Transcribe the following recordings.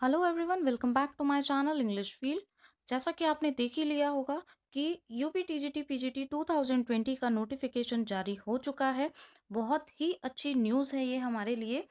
Hello everyone, welcome back to my channel English field. जैसा कि आपने देख ही लिया होगा कि यूपी टीजीटी पीजीटी 2020 का नोटिफिकेशन जारी हो चुका है। बहुत ही अच्छी न्यूज़ है ये हमारे लिए।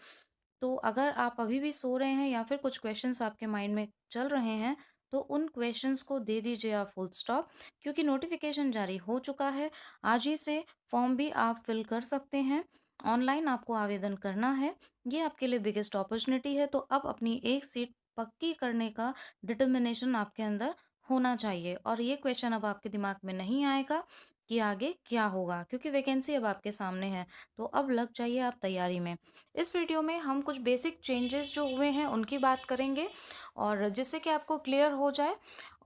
तो अगर आप अभी भी सो रहे हैं या फिर कुछ क्वेश्चंस आपके माइंड में चल रहे हैं, तो उन क्वेश्चंस को दे दीजिए आप फुल स्टॉप, क्योंकि नोटिफिकेशन जारी हो चुका है। आज ही से फॉर्म भी आप फिल कर सकते हैं। ऑनलाइन आपको आवेदन करना है। ये आपके लिए बिगेस्ट अपॉर्चुनिटी है। तो अब अपनी एक सीट पक्की करने का डिटर्मिनेशन आपके अंदर होना चाहिए, और ये क्वेश्चन अब आपके दिमाग में नहीं आएगा कि आगे क्या होगा, क्योंकि वैकेंसी अब आपके सामने है। तो अब लग जाइए आप तैयारी में। इस वीडियो में हम कुछ बेसिक चेंजेस जो हुए हैं उनकी बात करेंगे, और जिससे कि आपको क्लियर हो जाए।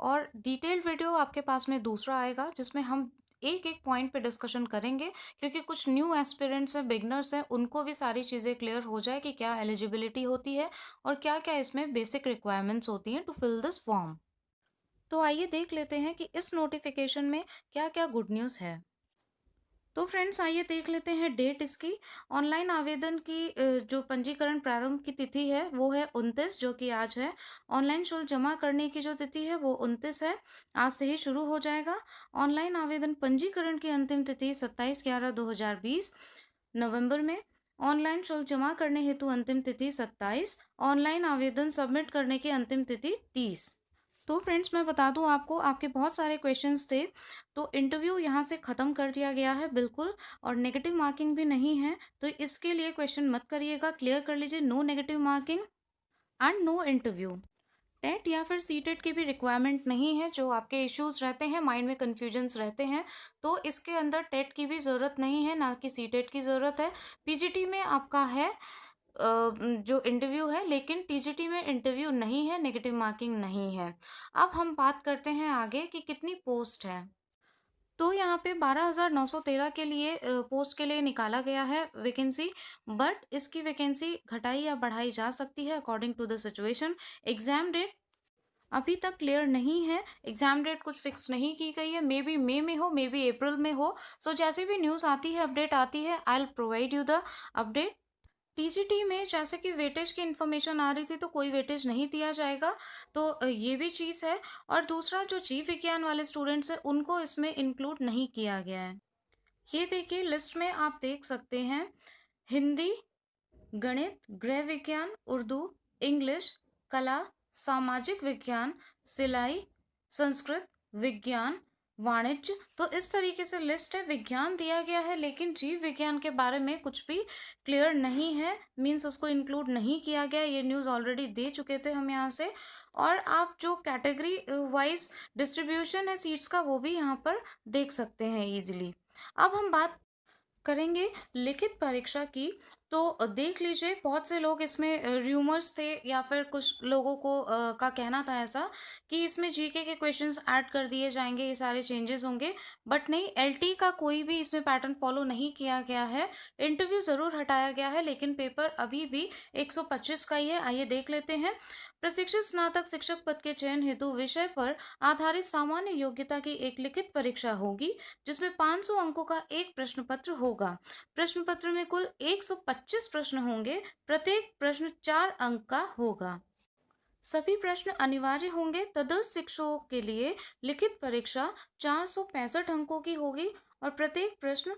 और डिटेल्ड वीडियो आपके पास में दूसरा आएगा, जिसमें हम एक एक पॉइंट पे डिस्कशन करेंगे, क्योंकि कुछ न्यू एस्पिरेंट्स हैं, बिगनर्स हैं, उनको भी सारी चीज़ें क्लियर हो जाए कि क्या एलिजिबिलिटी होती है और क्या क्या इसमें बेसिक रिक्वायरमेंट्स होती हैं टू फिल दिस फॉर्म। तो आइए देख लेते हैं कि इस नोटिफिकेशन में क्या क्या गुड न्यूज़ है। तो फ्रेंड्स, आइए देख लेते हैं डेट इसकी। ऑनलाइन आवेदन की जो पंजीकरण प्रारंभ की तिथि है वो है 29, जो कि आज है। ऑनलाइन शुल्क जमा करने की जो तिथि है वो 29 है। आज से ही शुरू हो जाएगा। ऑनलाइन आवेदन पंजीकरण की अंतिम तिथि 27/11/2020 नवंबर में। ऑनलाइन शुल्क जमा करने हेतु अंतिम तिथि 27। ऑनलाइन आवेदन सबमिट करने की अंतिम तिथि 30। तो फ्रेंड्स, मैं बता दूं आपको, आपके बहुत सारे क्वेश्चंस थे, तो इंटरव्यू यहाँ से ख़त्म कर दिया गया है बिल्कुल। और नेगेटिव मार्किंग भी नहीं है, तो इसके लिए क्वेश्चन मत करिएगा, क्लियर कर लीजिए। No negative marking and no interview. TET या फिर सीटेट की भी रिक्वायरमेंट नहीं है। जो आपके इश्यूज रहते हैं, माइंड में कन्फ्यूजन्स रहते हैं, तो इसके अंदर टेट की भी ज़रूरत नहीं है, ना कि सीटेट की ज़रूरत है। पीजीटी में आपका है जो इंटरव्यू है, लेकिन टीजीटी में इंटरव्यू नहीं है, नेगेटिव मार्किंग नहीं है। अब हम बात करते हैं आगे कि कितनी पोस्ट है। तो यहाँ पे 12,913 के लिए पोस्ट के लिए निकाला गया है वैकेंसी। बट इसकी वैकेंसी घटाई या बढ़ाई जा सकती है according to the situation. Exam date अभी तक क्लियर नहीं है। एग्जाम डेट कुछ फिक्स नहीं की गई है। मे बी मई में हो, मे बी अप्रैल में हो। सो जैसे भी न्यूज़ आती है, अपडेट आती है, I will provide you the update. TGT में जैसे कि वेटेज की इन्फॉर्मेशन आ रही थी, तो कोई वेटेज नहीं दिया जाएगा। तो ये भी चीज़ है। और दूसरा, जो जीव विज्ञान वाले स्टूडेंट्स हैं उनको इसमें इंक्लूड नहीं किया गया है। ये देखिए, लिस्ट में आप देख सकते हैं। हिंदी, गणित, गृह विज्ञान, उर्दू, इंग्लिश, कला, सामाजिक विज्ञान, सिलाई, संस्कृत, विज्ञान, वाणिज्य। तो इस तरीके से लिस्ट है। विज्ञान दिया गया है, लेकिन जीव विज्ञान के बारे में कुछ भी क्लियर नहीं है, मीन्स उसको इंक्लूड नहीं किया गया। ये न्यूज़ ऑलरेडी दे चुके थे हम यहाँ से। और आप जो कैटेगरी वाइज डिस्ट्रीब्यूशन है सीट्स का, वो भी यहाँ पर देख सकते हैं इजीली। अब हम बात करेंगे लिखित परीक्षा की। तो देख लीजिए, बहुत से लोग इसमें र्यूमर्स थे, या फिर कुछ लोगों को का कहना था ऐसा कि इसमें जीके के क्वेश्चंस ऐड कर दिए जाएंगे, ये सारे चेंजेस होंगे। बट नहीं, एलटी का कोई भी इसमें पैटर्न फॉलो नहीं किया गया है। इंटरव्यू ज़रूर हटाया गया है, लेकिन पेपर अभी भी 125 का ही है। आइए देख लेते हैं। प्रशिक्षित स्नातक शिक्षक पद के चयन हेतु विषय पर आधारित सामान्य योग्यता की एक लिखित परीक्षा होगी, जिसमें 500 अंकों का एक प्रश्न पत्र होगा। प्रश्न पत्र में कुल 125 प्रश्न होंगे। प्रत्येक प्रश्न 4 अंक का होगा। सभी प्रश्न अनिवार्य होंगे। तदर्थ शिक्षकों के लिए लिखित परीक्षा 465 अंकों की होगी, और प्रत्येक प्रश्न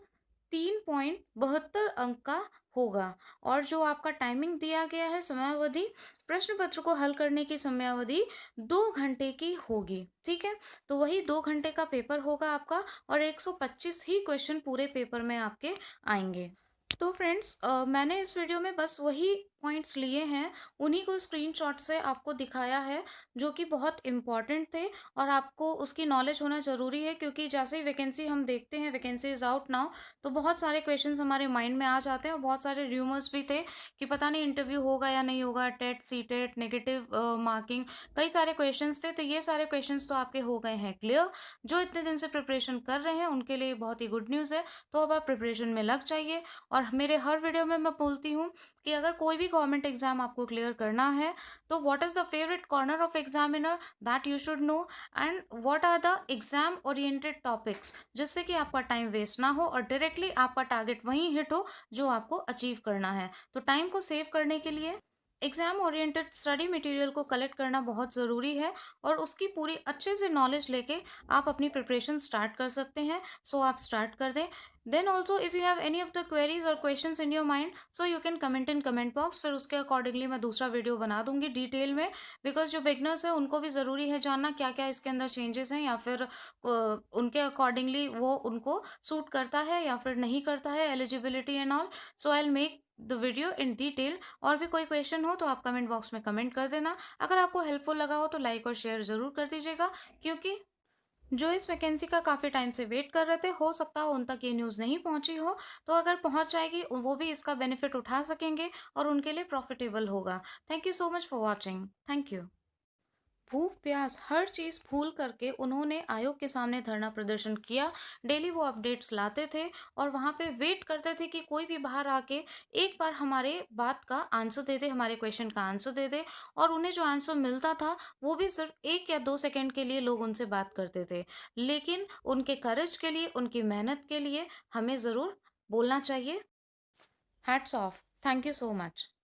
3.72 अंक का होगा। और जो आपका टाइमिंग दिया गया है, समयावधि, प्रश्न पत्र को हल करने की समयावधि 2 घंटे की होगी। ठीक है, तो वही 2 घंटे का पेपर होगा आपका, और 125 ही क्वेश्चन पूरे पेपर में आपके आएंगे। तो फ्रेंड्स, मैंने इस वीडियो में बस वही पॉइंट्स लिए हैं, उन्हीं को स्क्रीनशॉट से आपको दिखाया है, जो कि बहुत इम्पॉर्टेंट थे। और आपको उसकी नॉलेज होना ज़रूरी है, क्योंकि जैसे ही वैकेंसी हम देखते हैं, वैकेंसी इज़ आउट नाउ, तो बहुत सारे क्वेश्चंस हमारे माइंड में आ जाते हैं। और बहुत सारे र्यूमर्स भी थे कि पता नहीं इंटरव्यू होगा या नहीं होगा, TET C TET, negative marking, कई सारे क्वेश्चंस थे। तो ये सारे क्वेश्चंस तो आपके हो गए हैं क्लियर। जो इतने दिन से प्रिपरेशन कर रहे हैं उनके लिए बहुत ही गुड न्यूज़ है। तो अब आप प्रिपरेशन में लग जाइए। और मेरे हर वीडियो में मैं बोलती हूँ कि अगर कोई भी गवर्नमेंट एग्जाम आपको क्लियर करना है, तो what is the favourite corner of examiner, that you should know. And what are the exam oriented topics, जिससे कि आपका टाइम वेस्ट ना हो और डायरेक्टली आपका टारगेट वहीं हिट हो जो आपको अचीव करना है। तो टाइम को सेव करने के लिए एग्ज़ाम ओरिएंटेड स्टडी मटेरियल को कलेक्ट करना बहुत ज़रूरी है और उसकी पूरी अच्छे से नॉलेज लेके आप अपनी प्रिपरेशन स्टार्ट कर सकते हैं। सो आप स्टार्ट कर दें। Then also if you have any of the queries और questions in your mind, so you can comment in comment box. फिर उसके अकॉर्डिंगली मैं दूसरा वीडियो बना दूंगी डिटेल में, बिकॉज जो बिगनर्स है उनको भी ज़रूरी है जानना क्या क्या इसके अंदर चेंजेस हैं, या फिर उनके अकॉर्डिंगली वो उनको सूट करता है या फिर नहीं करता है, eligibility and all. So I will make the video in detail. और भी कोई क्वेश्चन हो तो आप कमेंट बॉक्स में कमेंट कर देना। अगर आपको हेल्पफुल लगा हो तो लाइक और शेयर ज़रूर कर दीजिएगा, क्योंकि जो इस वैकेंसी का काफ़ी टाइम से वेट कर रहे थे, हो सकता हो उन तक ये न्यूज़ नहीं पहुंची हो। तो अगर पहुंच जाएगी, वो भी इसका बेनिफिट उठा सकेंगे और उनके लिए प्रॉफिटेबल होगा। Thank you so much for watching. Thank you. भूख प्यास हर चीज़ भूल करके उन्होंने आयोग के सामने धरना प्रदर्शन किया। डेली वो अपडेट्स लाते थे और वहाँ पे वेट करते थे कि कोई भी बाहर आके एक बार हमारे बात का आंसर दे दे, हमारे क्वेश्चन का आंसर दे दे। और उन्हें जो आंसर मिलता था वो भी सिर्फ 1 या 2 सेकंड के लिए लोग उनसे बात करते थे। लेकिन उनके करेज के लिए, उनकी मेहनत के लिए हमें ज़रूर बोलना चाहिए, hats off. Thank you so much.